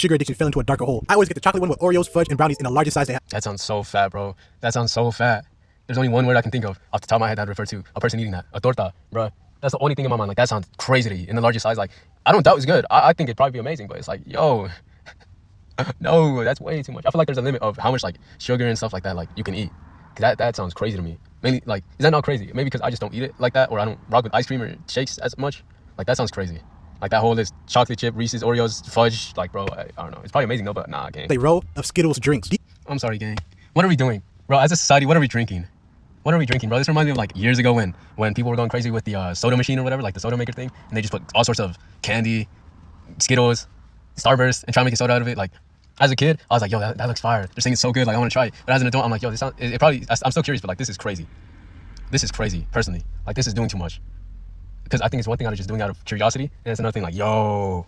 sugar addiction fell into a darker hole. I always get the chocolate one with Oreos, fudge, and brownies in the largest size they have. That sounds so fat, bro. That sounds so fat. There's only one word I can think of off the top of my head that refer to a person eating that. A torta, bro. That's the only thing in my mind. Like, that sounds crazy to eat in the largest size. Like, I don't doubt it's good. I think it'd probably be amazing, but it's like, yo, no, that's way too much. I feel like there's a limit of how much, like, sugar and stuff like that, like, you can eat. Cause that sounds crazy to me. Mainly, like, is that not crazy? Maybe because I just don't eat it like that, or I don't rock with ice cream or shakes as much. Like, that sounds crazy. Like, that whole list, chocolate chip, Reese's, Oreos, fudge, like, bro, I don't know. It's probably amazing though, but nah, gang. They row of Skittles drinks. I'm sorry, gang. What are we doing? Bro, as a society, what are we drinking? What are we drinking, bro? This reminds me of, like, years ago when people were going crazy with the soda machine or whatever, like the soda maker thing, and they just put all sorts of candy, Skittles, Starburst, and try to make a soda out of it. Like, as a kid, I was like, yo, that looks fire. They're saying it's so good, like, I want to try it. But as an adult, I'm like, yo, this sounds, it probably, I'm still curious, but, like, this is crazy. This is crazy, personally. Like, this is doing too much. Because I think it's one thing out of just doing out of curiosity, and it's another thing like, yo,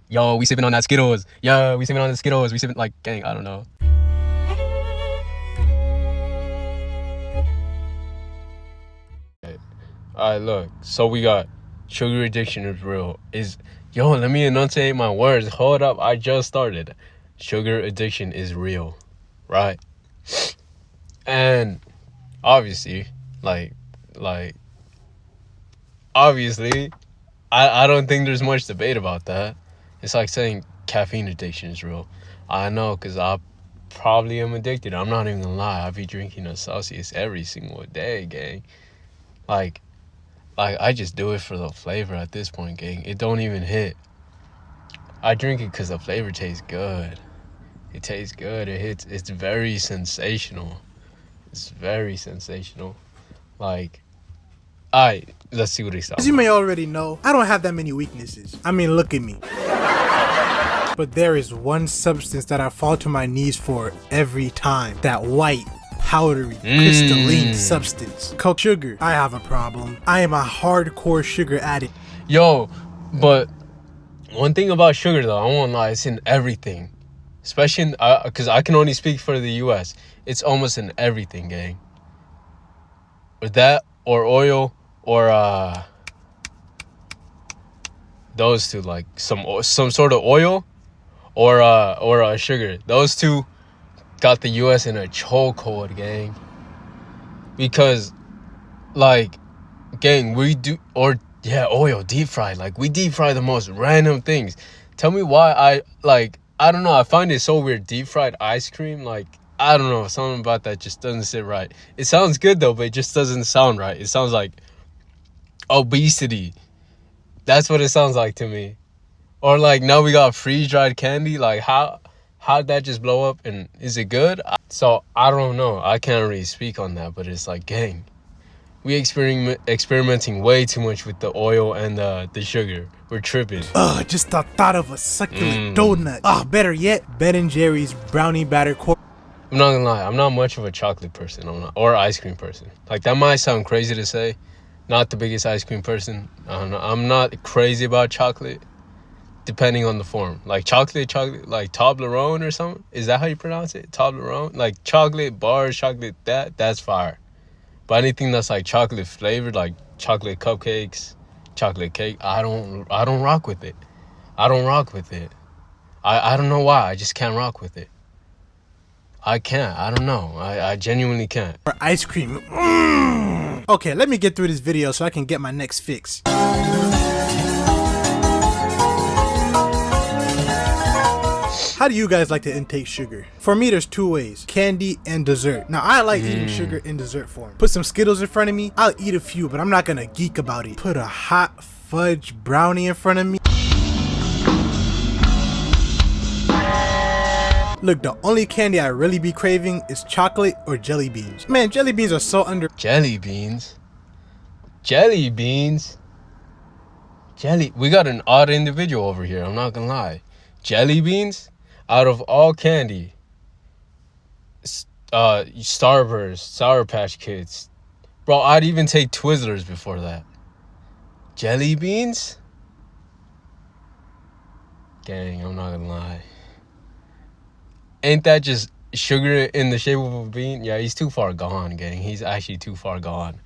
we sipping on that Skittles. Yo, we sipping on the Skittles. We sipping, like, gang, I don't know. Alright, look. So we got sugar addiction is real. Yo, let me enunciate my words. Hold up, I just started. Sugar addiction is real, right? And obviously, obviously, I don't think there's much debate about that. It's like saying caffeine addiction is real. I know, because I probably am addicted. I'm not even gonna lie. I be drinking a Celsius every single day, gang. Like, I just do it for the flavor at this point, gang. It don't even hit. I drink it because the flavor tastes good. It tastes good. It hits. It's very sensational. It's very sensational. Like, let's see what he says. As you may already know, I don't have that many weaknesses. I mean, look at me. But there is one substance that I fall to my knees for every time. That white, powdery, crystalline substance. Coke sugar. I have a problem. I am a hardcore sugar addict. Yo, but one thing about sugar though, I won't lie, it's in everything. Especially because I can only speak for the US. It's almost in everything, gang. Or that, or oil, or those two, like some sort of oil, or sugar. Those two got the US in a chokehold, gang. Because, like, gang, oil, deep fried. Like, we deep fry the most random things. Tell me why I don't know, I find it so weird. Deep fried ice cream, like, I don't know, something about that just doesn't sit right. It sounds good though, but it just doesn't sound right. It sounds like obesity. That's what it sounds like to me. Or like, now we got freeze-dried candy. Like, how'd that just blow up, and is it good? So I don't know, I can't really speak on that, but it's like, gang, we experimenting way too much with the oil and the sugar. We're tripping. Just the thought of a succulent donut. Better yet, Ben & Jerry's brownie batter corn. I'm not gonna lie, I'm not much of a chocolate person, or ice cream person. Like, that might sound crazy to say. Not the biggest ice cream person. I don't know. I'm not crazy about chocolate, depending on the form. Like, chocolate, like Toblerone or something. Is that how you pronounce it? Toblerone? Like, chocolate bars, chocolate, that's fire. But anything that's like chocolate flavored, like chocolate cupcakes, chocolate cake, I don't rock with it. I don't rock with it. I don't know why. I just can't rock with it. I can't. I don't know. I genuinely can't. Or ice cream. Okay, let me get through this video so I can get my next fix. How do you guys like to intake sugar? For me, there's two ways: candy and dessert. Now, I like eating sugar in dessert form. Put some Skittles in front of me, I'll eat a few, but I'm not gonna geek about it. Put a hot fudge brownie in front of me. Look, the only candy I really be craving is chocolate or jelly beans. Man, jelly beans are so under... Jelly beans? We got an odd individual over here, I'm not gonna lie. Jelly beans? Out of all candy, Starburst, Sour Patch Kids. Bro, I'd even take Twizzlers before that. Jelly beans? Gang, I'm not gonna lie. Ain't that just sugar in the shape of a bean? Yeah, he's too far gone, gang. He's actually too far gone.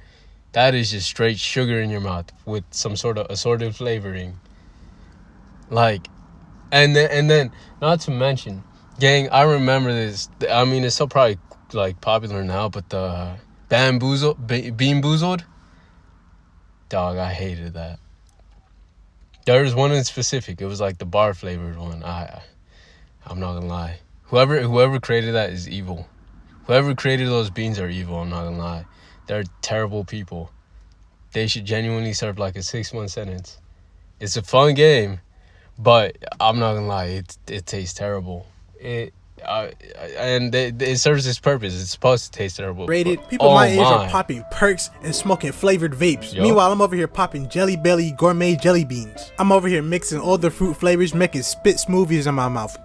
That is just straight sugar in your mouth with some sort of assorted flavoring. Like, And then, not to mention, gang, I remember this. I mean, it's so probably like popular now, but the Bean Boozled, dog, I hated that. There was one in specific. It was like the bar flavored one. I'm not gonna lie. Whoever created that is evil. Whoever created those beans are evil. I'm not gonna lie. They're terrible people. They should genuinely serve like a 6-month sentence. It's a fun game, but I'm not gonna lie. It tastes terrible. It serves its purpose. It's supposed to taste terrible. Rated. But, People my age are popping perks and smoking flavored vapes. Yo. Meanwhile, I'm over here popping Jelly Belly gourmet jelly beans. I'm over here mixing all the fruit flavors, making spit smoothies in my mouth.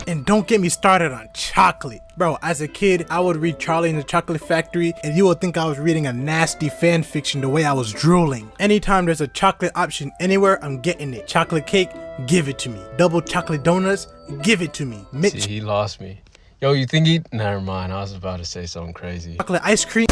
And don't get me started on chocolate. Bro, as a kid, I would read Charlie and the Chocolate Factory, and you would think I was reading a nasty fan fiction the way I was drooling. Anytime there's a chocolate option anywhere, I'm getting it. Chocolate cake, give it to me. Double chocolate donuts, give it to me. See, he lost me. Yo, you think he... Never mind, I was about to say something crazy. Chocolate ice cream.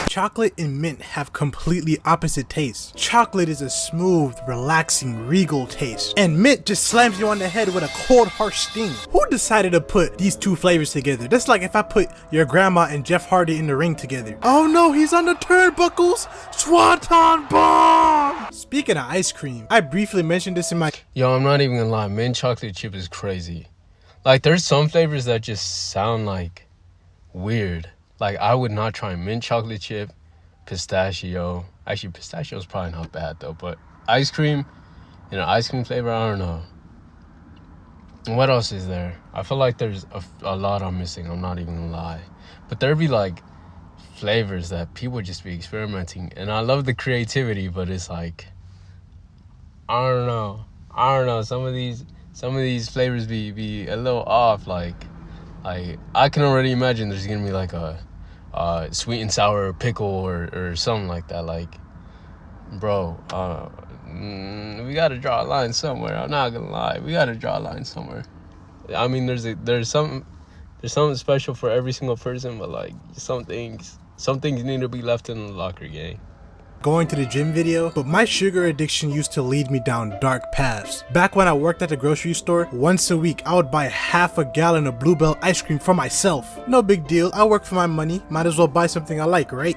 Chocolate and mint have completely opposite tastes. Chocolate is a smooth, relaxing, regal taste. And mint just slams you on the head with a cold, harsh sting. Who decided to put these two flavors together? That's like if I put your grandma and Jeff Hardy in the ring together. Oh no, he's on the turnbuckles! Swanton bomb! Speaking of ice cream, I briefly mentioned this in my... Yo, I'm not even gonna lie. Mint chocolate chip is crazy. Like, there's some flavors that just sound like weird. Like, I would not try mint chocolate chip, pistachio. Actually, pistachio is probably not bad, though. But ice cream, ice cream flavor, I don't know. And what else is there? I feel like there's a lot I'm missing. I'm not even gonna lie. But there'd be, like, flavors that people just be experimenting. And I love the creativity, but it's like, I don't know. Some of these flavors be a little off. Like I can already imagine there's gonna be like a sweet and sour pickle or something like that. Like, bro, we gotta draw a line somewhere. I'm not gonna lie, we gotta draw a line somewhere. I mean, there's something special for every single person, but like some things need to be left in the locker, gang. Going to the gym video, but my sugar addiction used to lead me down dark paths. Back when I worked at the grocery store, once a week I would buy half a gallon of Bluebell ice cream for myself. No big deal, I work for my money, might as well buy something I like, right?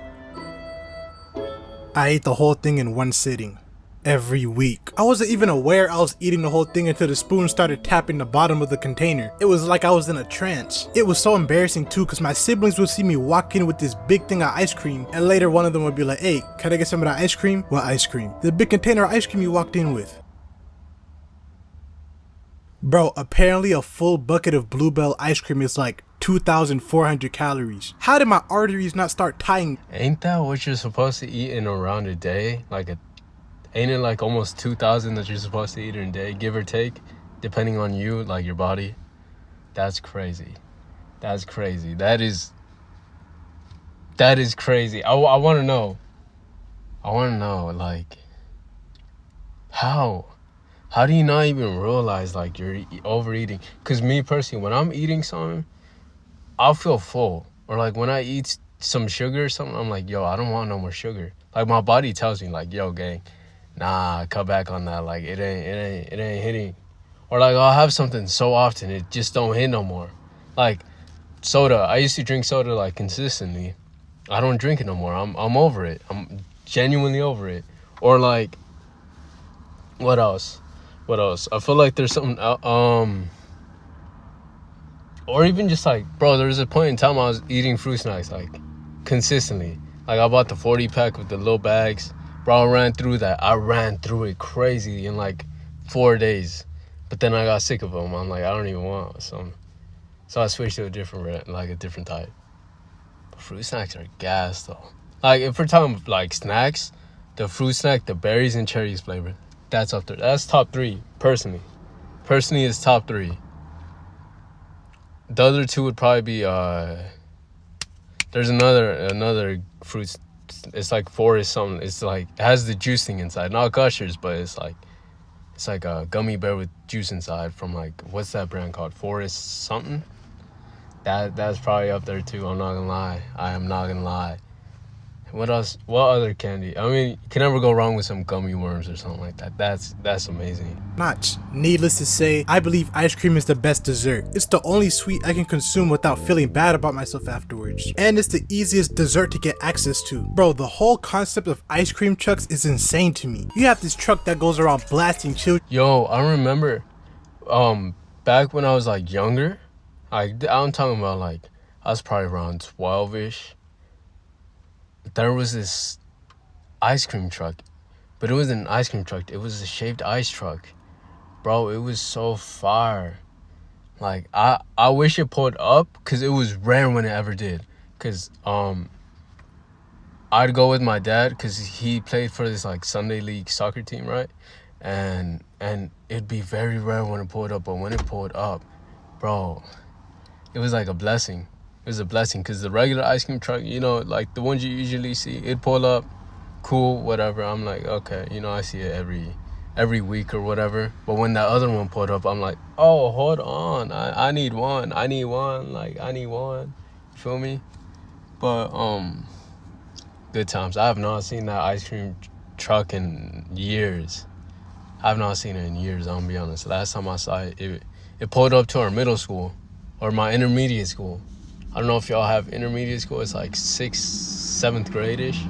I ate the whole thing in one sitting. Every week. I wasn't even aware I was eating the whole thing until the spoon started tapping the bottom of the container. It was like I was in a trance. It was so embarrassing too, because my siblings would see me walk in with this big thing of ice cream, and later one of them would be like, hey, can I get some of that ice cream? What ice cream? The big container of ice cream you walked in with. Bro, apparently a full bucket of Bluebell ice cream is like 2,400 calories. How did my arteries not start tying? Ain't that what you're supposed to eat in around a day? Ain't it like almost 2,000 that you're supposed to eat in a day, give or take, depending on you, like your body? That's crazy. That is crazy. I want to know. Like, how do you not even realize like you're overeating? Because me personally, when I'm eating something, I'll feel full. Or like when I eat some sugar or something, I'm like, yo, I don't want no more sugar. Like my body tells me like, yo, gang, nah, cut back on that. Like it ain't hitting. Or like I'll have something so often it just don't hit no more. Like soda. I used to drink soda like consistently. I don't drink it no more. I'm over it. I'm genuinely over it. Or like, what else? I feel like there's something or even just like, bro, there was a point in time I was eating fruit snacks like consistently. Like I bought the 40 pack with the little bags. Bro, I ran through it crazy in like 4 days. But then I got sick of them. I'm like, I don't even want some. So I switched to a different type. But fruit snacks are gas though. Like if we're talking like snacks, the fruit snack, the berries and cherries flavor, that's up there. That's top 3, personally. Personally, it's top 3. The other 2 would probably be there's another fruit. It's like Forest something. It's like it has the juicing inside, not Gushers, but it's like a gummy bear with juice inside from like, what's that brand called? Forest something. That's probably up there too. I'm not gonna lie. I am not gonna lie. What else? What other candy? I mean, you can never go wrong with some gummy worms or something like that. That's amazing. Notch. Needless to say, I believe ice cream is the best dessert. It's the only sweet I can consume without feeling bad about myself afterwards. And it's the easiest dessert to get access to. Bro, the whole concept of ice cream trucks is insane to me. You have this truck that goes around blasting children. Yo, I remember, back when I was like younger, I'm talking about like I was probably around 12ish. There was this ice cream truck, but it wasn't an ice cream truck. It was a shaved ice truck. Bro, it was so fire. Like, I wish it pulled up because it was rare when it ever did. Because I'd go with my dad because he played for this, like, Sunday League soccer team, right? And it'd be very rare when it pulled up. But when it pulled up, bro, it was like a blessing. It was a blessing because the regular ice cream truck, you know, like the ones you usually see, it'd pull up, cool, whatever. I'm like, okay, you know, I see it every week or whatever. But when that other one pulled up, I'm like, oh, hold on, I need one, like I need one. You feel me? But good times. I have not seen that ice cream truck in years. I've not seen it in years, I'm gonna be honest. Last time I saw it, it pulled up to our middle school or my intermediate school. I don't know if y'all have intermediate school. It's like 6th, 7th grade-ish.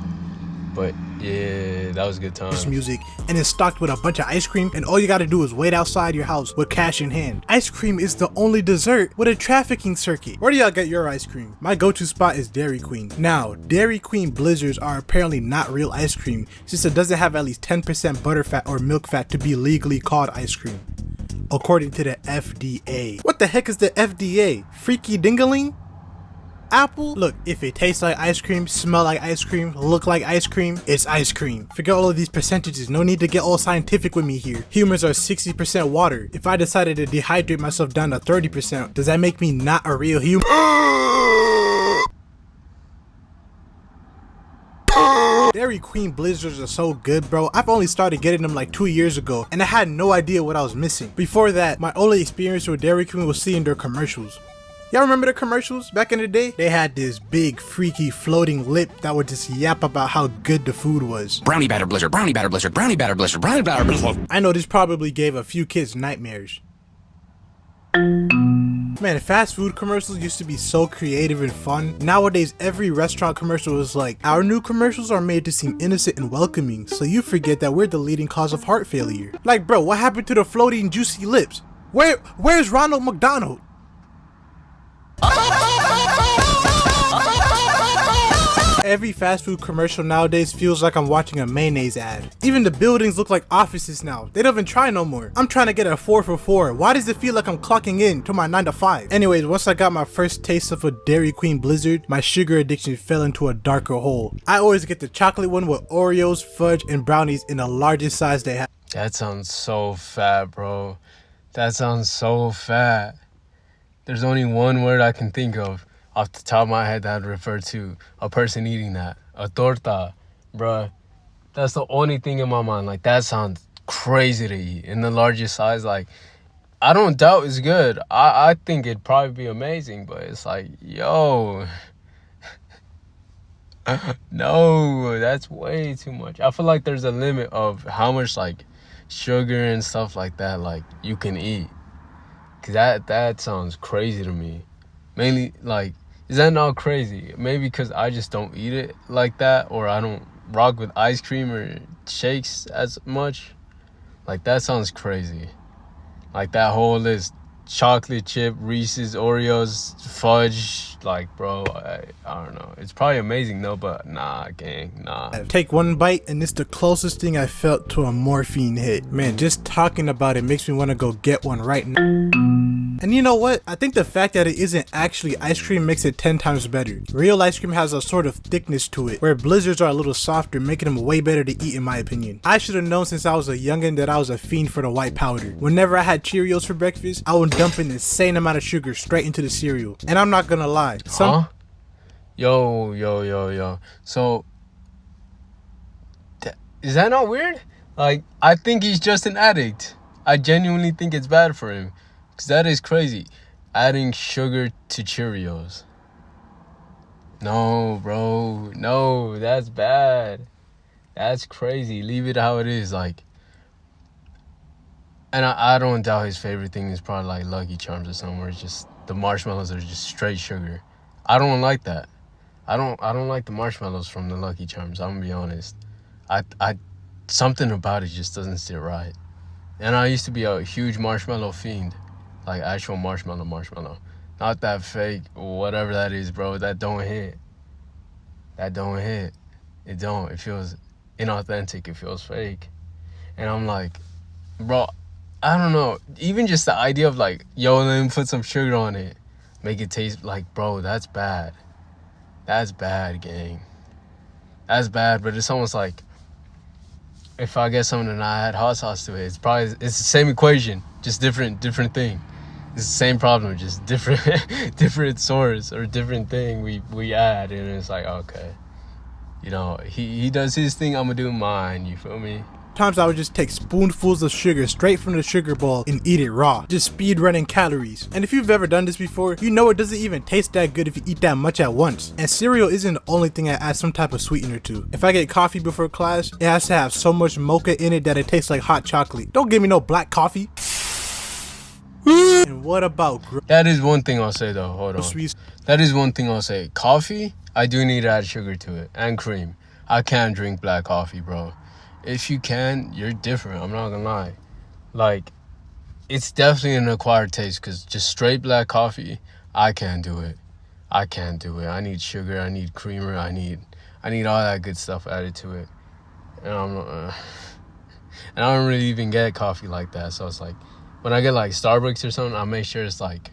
But yeah, that was a good time. Music, and it's stocked with a bunch of ice cream, and all you gotta do is wait outside your house with cash in hand. Ice cream is the only dessert with a trafficking circuit. Where do y'all get your ice cream? My go-to spot is Dairy Queen. Now, Dairy Queen Blizzards are apparently not real ice cream, since it doesn't have at least 10% butterfat or milk fat to be legally called ice cream, according to the FDA. What the heck is the FDA? Freaky dingaling? Apple? Look, if it tastes like ice cream, smell like ice cream, look like ice cream, it's ice cream. Forget all of these percentages, no need to get all scientific with me here. Humans are 60% water. If I decided to dehydrate myself down to 30%, does that make me not a real human? Dairy Queen Blizzards are so good, bro. I've only started getting them like 2 years ago, and I had no idea what I was missing. Before that, my only experience with Dairy Queen was seeing their commercials. Y'all remember the commercials back in the day? They had this big, freaky, floating lip that would just yap about how good the food was. Brownie batter blizzard, brownie batter blizzard, brownie batter blizzard, brownie batter blizzard. I know this probably gave a few kids nightmares. Man, fast food commercials used to be so creative and fun. Nowadays, every restaurant commercial is like, our new commercials are made to seem innocent and welcoming, so you forget that we're the leading cause of heart failure. Like, bro, what happened to the floating, juicy lips? Where's Ronald McDonald? Every fast food commercial nowadays feels like I'm watching a mayonnaise ad. Even the buildings look like offices now. They don't even try no more. I'm trying to get a 4 for 4. Why does it feel like I'm clocking in to my 9 to 5? Anyways, once I got my first taste of a Dairy Queen Blizzard, my sugar addiction fell into a darker hole. I always get the chocolate one with Oreos, fudge, and brownies in the largest size they have. That sounds so fat, bro. That sounds so fat. There's only one word I can think of off the top of my head that would refer to a person eating that. A torta, bruh. That's the only thing in my mind. Like, that sounds crazy to eat. In the largest size, like, I don't doubt it's good. I think it'd probably be amazing, but it's like, yo. No, that's way too much. I feel like there's a limit of how much, like, sugar and stuff like that, like, you can eat. Cause that sounds crazy to me. Mainly, like, is that not crazy? Maybe because I just don't eat it like that, or I don't rock with ice cream or shakes as much. Like, that sounds crazy. Like, that whole list: chocolate chip, Reese's, Oreos, fudge. Like, bro, I don't know. It's probably amazing though, but nah, gang, nah. Take one bite and it's the closest thing I felt to a morphine hit. Man, just talking about it makes me want to go get one right now. And you know what? I think the fact that it isn't actually ice cream makes it 10 times better. Real ice cream has a sort of thickness to it, where blizzards are a little softer, making them way better to eat in my opinion. I should have known since I was a youngin' that I was a fiend for the white powder. Whenever I had Cheerios for breakfast, I would dump an insane amount of sugar straight into the cereal. And I'm not gonna lie. Huh? Yo. So, is that not weird? Like, I think he's just an addict. I genuinely think it's bad for him. Because that is crazy. Adding sugar to Cheerios. No, bro. No, that's bad. That's crazy. Leave it how it is. Like, and I don't doubt his favorite thing is probably like Lucky Charms or something where it's just the marshmallows are just straight sugar. I don't like that. I don't like the marshmallows from the Lucky Charms. I'm gonna be honest. I something about it just doesn't sit right. And I used to be a huge marshmallow fiend, like actual marshmallow, not that fake whatever that is, bro. That don't hit. That don't hit. It don't. It feels inauthentic. It feels fake. And I'm like, bro, I don't know. Even just the idea of like, yo, let me put some sugar on it, make it taste like, bro, that's bad. That's bad, gang. That's bad. But it's almost like if I get something and I add hot sauce to it, it's the same equation, just different thing. It's the same problem, just different source or different thing we add, and it's like, okay, you know, he does his thing, I'm gonna do mine. You feel me? Times I would just take spoonfuls of sugar straight from the sugar bowl and eat it raw, just speed running calories. And if you've ever done this before, you know it doesn't even taste that good if you eat that much at once. And cereal isn't the only thing I add some type of sweetener to. If I get coffee before class, it has to have so much mocha in it that it tastes like hot chocolate. Don't give me no black coffee. And what about that is one thing I'll say though, hold on. sweets? That is one thing I'll say. Coffee, I do need to add sugar to it and cream. I can't drink black coffee, bro. If you can, you're different. I'm not gonna lie. Like, it's definitely an acquired taste because just straight black coffee, I can't do it. I can't do it. I need sugar. I need creamer. I need all that good stuff added to it. And and I don't really even get coffee like that. So it's like, when I get like Starbucks or something, I make sure it's like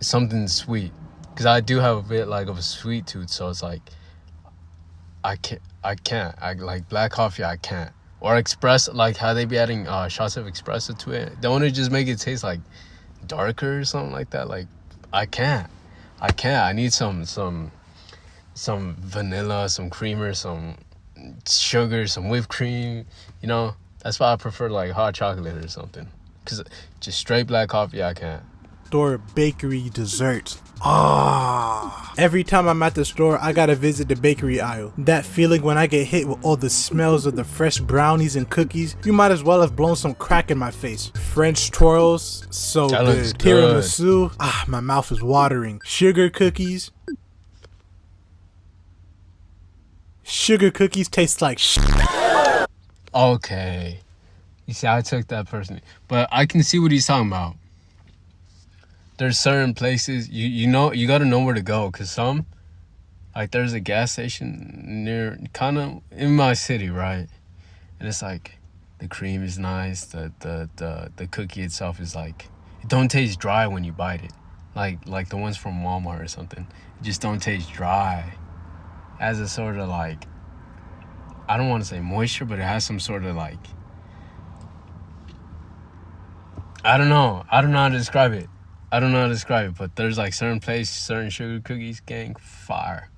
something sweet because I do have a bit like of a sweet tooth. So it's like, I can't. I like black coffee. I can't. Or espresso, like how they be adding shots of espresso to it. Don't want to just make it taste like darker or something like that. Like I can't. I need some vanilla, some creamer, some sugar, some whipped cream. You know, that's why I prefer like hot chocolate or something. Cause just straight black coffee, I can't. Store bakery desserts. Every time I'm at the store, I gotta visit the bakery aisle. That feeling when I get hit with all the smells of the fresh brownies and cookies, you might as well have blown some crack in my face. French twirls, so that good. Looks good. Tiramisu, my mouth is watering. Sugar cookies taste like Okay. You see, I took that personally. But I can see what he's talking about. There's certain places, you know, you got to know where to go. Because some, like there's a gas station near, kind of in my city, right? And it's like, the cream is nice. The cookie itself is like, it don't taste dry when you bite it. Like the ones from Walmart or something. It just don't taste dry. It has a sort of like, I don't want to say moisture, but it has some sort of like, I don't know how to describe it. But there's like certain places, certain sugar cookies, gang, fire.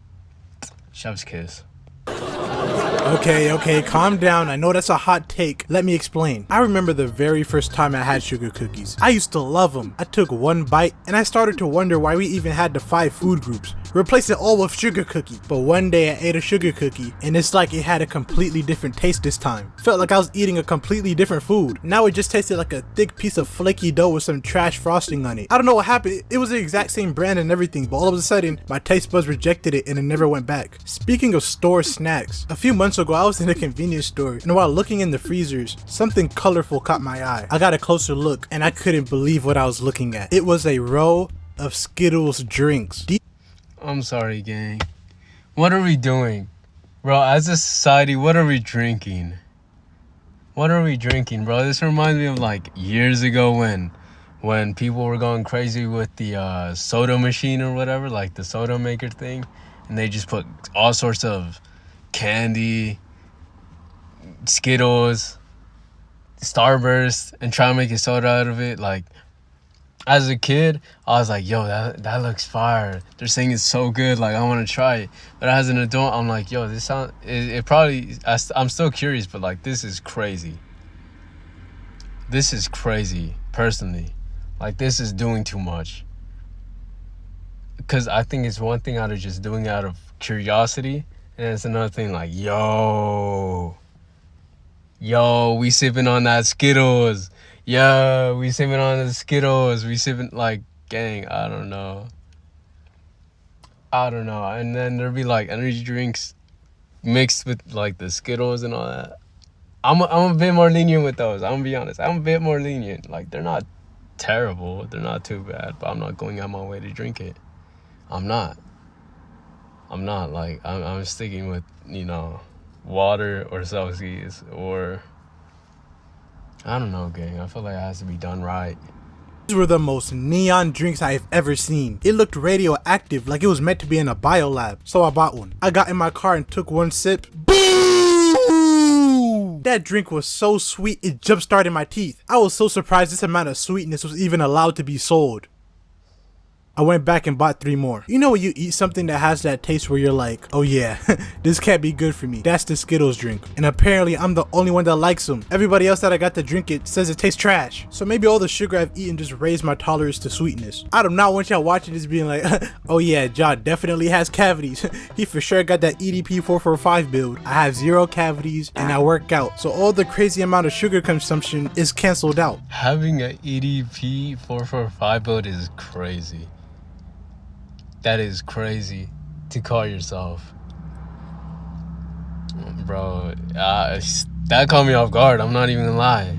Chef's kiss. Okay, calm down. I know that's a hot take. Let me explain. I remember the very first time I had sugar cookies. I used to love them. I took one bite and I started to wonder why we even had the 5 food groups. Replace it all with sugar cookie. But one day I ate a sugar cookie and it's like it had a completely different taste this time. Felt like I was eating a completely different food. Now it just tasted like a thick piece of flaky dough with some trash frosting on it. I don't know what happened. It was the exact same brand and everything, but all of a sudden my taste buds rejected it and it never went back. Speaking of store snacks, a few months ago I was in a convenience store and while looking in the freezers, something colorful caught my eye. I got a closer look and I couldn't believe what I was looking at. It was a row of Skittles drinks. I'm sorry, gang. What are we doing? Bro, as a society, what are we drinking? Bro? This reminds me of like years ago when people were going crazy with the soda machine or whatever, like the soda maker thing. And they just put all sorts of candy, Skittles, Starburst, and try to make a soda out of it. Like, as a kid, I was like, yo, that looks fire. They're saying it's so good. Like, I want to try it. But as an adult, I'm like, yo, this sound, it probably, I'm still curious, but like, this is crazy. This is crazy, personally. Like, this is doing too much. because I think it's one thing out of just doing it out of curiosity, and it's another thing like, yo, we sipping on that Skittles. Yo, we sipping on the Skittles. We sipping, like, gang, I don't know. And then there'll be like energy drinks mixed with like the Skittles and all that. I'm a bit more lenient with those. I'm gonna be honest. I'm a bit more lenient. Like, they're not terrible. They're not too bad, but I'm not going out my way to drink it. I'm not. Like, I'm sticking with, water or Celsius or, I don't know, gang. I feel like it has to be done right. These were the most neon drinks I've ever seen. It looked radioactive, like it was meant to be in a biolab. So I bought one. I got in my car and took one sip. Boom! That drink was so sweet, it jump started my teeth. I was so surprised this amount of sweetness was even allowed to be sold. I went back and bought 3 more. You know when you eat something that has that taste where you're like, oh yeah, this can't be good for me. That's the Skittles drink. And apparently I'm the only one that likes them. Everybody else that I got to drink it says it tastes trash. So maybe all the sugar I've eaten just raised my tolerance to sweetness. I do not want y'all watching this being like, oh yeah, John definitely has cavities. He for sure got that EDP 445 build. I have 0 cavities and I work out. So all the crazy amount of sugar consumption is canceled out. Having an EDP 445 build is crazy. That is crazy to call yourself. Bro, that caught me off guard. I'm not even gonna lie.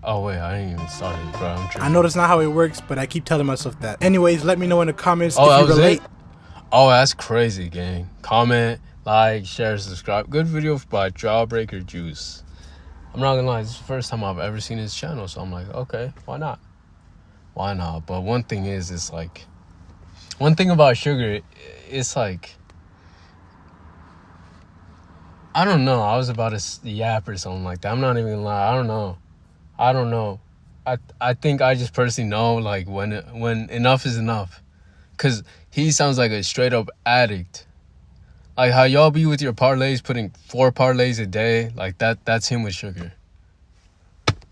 Oh wait, I ain't even started, bro. I'm tripping. I know that's not how it works, but I keep telling myself that. Anyways, let me know in the comments if you relate. Oh, that's crazy, gang. Comment, like, share, subscribe. Good video by Jawbreaker Juice. I'm not gonna lie, this is the first time I've ever seen his channel, so I'm like, okay, why not? But one thing is, it's like, one thing about sugar, it's like, I don't know. I was about to yap or something like that. I'm not even gonna lie. I don't know. I think I just personally know, like, when enough is enough. Cause he sounds like a straight up addict. Like how y'all be with your parlays, putting 4 parlays a day. Like that's him with sugar.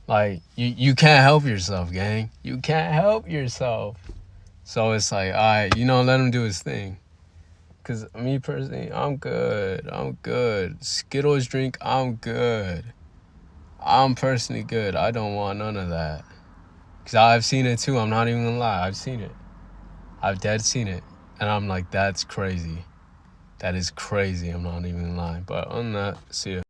Like, you can't help yourself, gang. You can't help yourself. So it's like, all right, let him do his thing. Because me personally, I'm good. Skittles drink, I'm good. I'm personally good. I don't want none of that. Because I've seen it too. I'm not even going to lie. I've seen it. I've dead seen it. And I'm like, that's crazy. That is crazy. I'm not even lying. But on that, see ya.